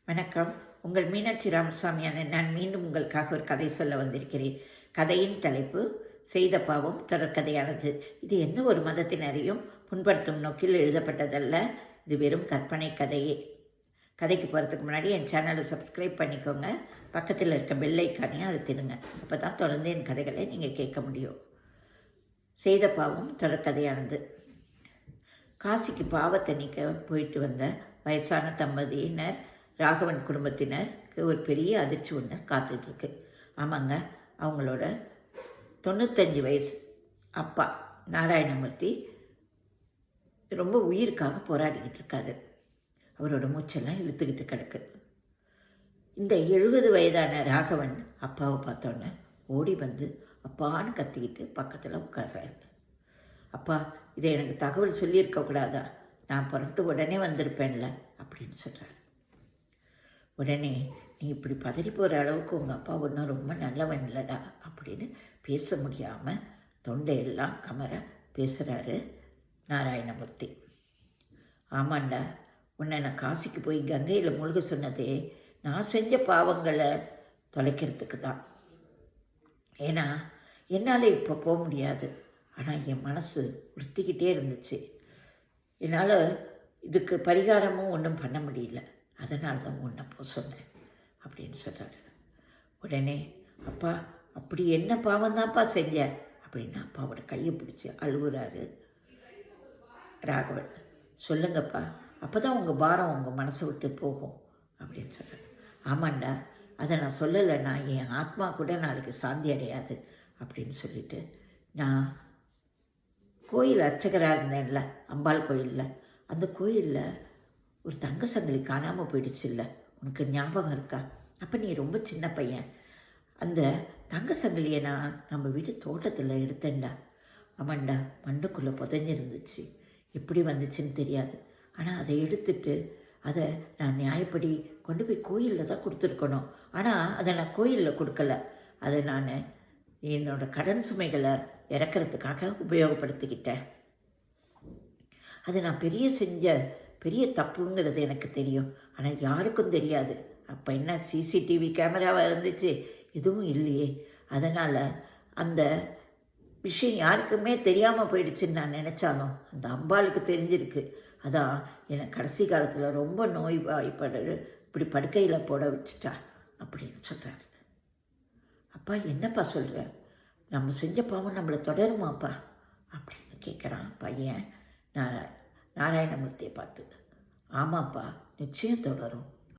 வணக்கம். உங்கள் மீனாட்சி ராமசாமியான நான் மீண்டும் உங்களுக்காக ஒரு கதை சொல்ல வந்திருக்கிறேன். கதையின் தலைப்பு செய்த பாவம் தொடர்கதையானது. இது எந்த ஒரு மதத்தினரையும் புண்படுத்தும் நோக்கில் எழுதப்பட்டதல்ல. இது வெறும் கற்பனை கதையே. கதைக்கு போகிறதுக்கு முன்னாடி என் சேனலை சப்ஸ்கிரைப் பண்ணிக்கோங்க. பக்கத்தில் இருக்க பெல் ஐக்கானையும் அழுத்திடுங்க. அப்போ தான் தொடர்ந்து என் கதைகளை நீங்கள் கேட்க முடியும். செய்த பாவம் தொடர்கதையானது. காசிக்கு பாவத்தை நீக்க போயிட்டு வந்த வயசான தம்பதியினர் ராகவன் குடும்பத்தினருக்கு ஒரு பெரிய அதிர்ச்சி ஒன்று காத்துட்ருக்கு. ஆமாங்க, அவங்களோட 95 வயசு அப்பா நாராயணமூர்த்தி ரொம்ப உயிருக்காக போராடிக்கிட்டு இருக்காரு. அவரோட மூச்செல்லாம் இழுத்துக்கிட்டு கிடக்கு. இந்த 70 வயதான ராகவன் அப்பாவை பார்த்தோன்னே ஓடி வந்து அப்பான்னு கத்திக்கிட்டு பக்கத்தில் உட்கார்றாரு. அப்பா, இதை எனக்கு தகவல் சொல்லியிருக்கக்கூடாதா? நான் புறப்பட்டு உடனே வந்திருப்பேன்ல அப்படின்னு சொல்கிறார். உடனே, நீ இப்படி பதறி போகிற அளவுக்கு உங்கள் அப்பா ஒன்றும் ரொம்ப நல்லவன் இல்லைடா அப்படின்னு பேச முடியாமல் தொண்டையெல்லாம் கமர பேசுகிறாரு நாராயணமூர்த்தி. ஆமாண்டா, உன்னை நான் காசிக்கு போய் கங்கையில் மூழ்க சொன்னதே நான் செஞ்ச பாவங்களை தொலைக்கிறதுக்கு தான். ஏன்னா என்னால் இப்போ போக முடியாது. ஆனால் என் மனசு உறுத்திக்கிட்டே இருந்துச்சு. என்னால் இதுக்கு பரிகாரமும் ஒன்றும் பண்ண முடியல. அதனால தான் உன்னை போக சொன்னேன் அப்படின்னு சொல்கிறாரு. உடனே, அப்பா அப்படி என்ன பாவம் தான்ப்பா செஞ்ச அப்படின்னு அப்பாவோட கையை பிடிச்சி அழுகுறாரு ராகவன். சொல்லுங்கப்பா, அப்போ தான் உங்கள் பாரம் உங்கள் மனசை விட்டு போகும் அப்படின்னு சொல்கிறார். ஆமாண்டா, அதை நான் சொல்லலைன்னா என் ஆத்மா கூட நாளைக்கு சாந்தி அடையாது அப்படின்னு சொல்லிட்டு, நான் கோயில் அர்ச்சகராக இருந்தேன்ல, அம்பாள் கோயிலில், அந்த கோயிலில் ஒரு தங்க சங்கிலி காணாமல் போயிடுச்சு இல்லை, உனக்கு ஞாபகம் இருக்கா? அப்போ நீ ரொம்ப சின்ன பையன். அந்த தங்க சங்கிலியை நான் நம்ம வீட்டு தோட்டத்தில் எடுத்தேன்டா. ஆமாண்டா, மண்ணுக்குள்ளே புதைஞ்சிருந்துச்சு. எப்படி வந்துச்சுன்னு தெரியாது. ஆனால் அதை எடுத்துட்டு அதை நான் நியாயப்படி கொண்டு போய் கோயிலில் தான் கொடுத்துருக்கணும். ஆனால் அதை நான் கோயிலில் கொடுக்கல. அதை நான் என்னோடய கடன் சுமைகளை இறக்கிறதுக்காக உபயோகப்படுத்திக்கிட்டேன். அது நான் பெரிய தப்புங்கிறது எனக்கு தெரியும். ஆனால் யாருக்கும் தெரியாது. அப்போ என்ன சிசிடிவி கேமராவாக இருந்துச்சு? எதுவும் இல்லையே. அதனால் அந்த விஷயம் யாருக்குமே தெரியாமல் போயிடுச்சுன்னு நான் நினச்சாலும் அந்த அம்பாளுக்கு தெரிஞ்சிருக்கு. அதான் என்னை கடைசி காலத்தில் ரொம்ப இப்படி படுக்கையில் போட வச்சுட்டா அப்படின்னு சொல்கிறாரு. அப்பா, என்னப்பா சொல்கிற? நம்ம செஞ்ச பாவம் நம்மளை தொடருமாப்பா அப்படின்னு கேட்குறான் பையன் நாராயணமூர்த்தியை பார்த்து. ஆமாப்பா, நிச்சயம் தொடரும்.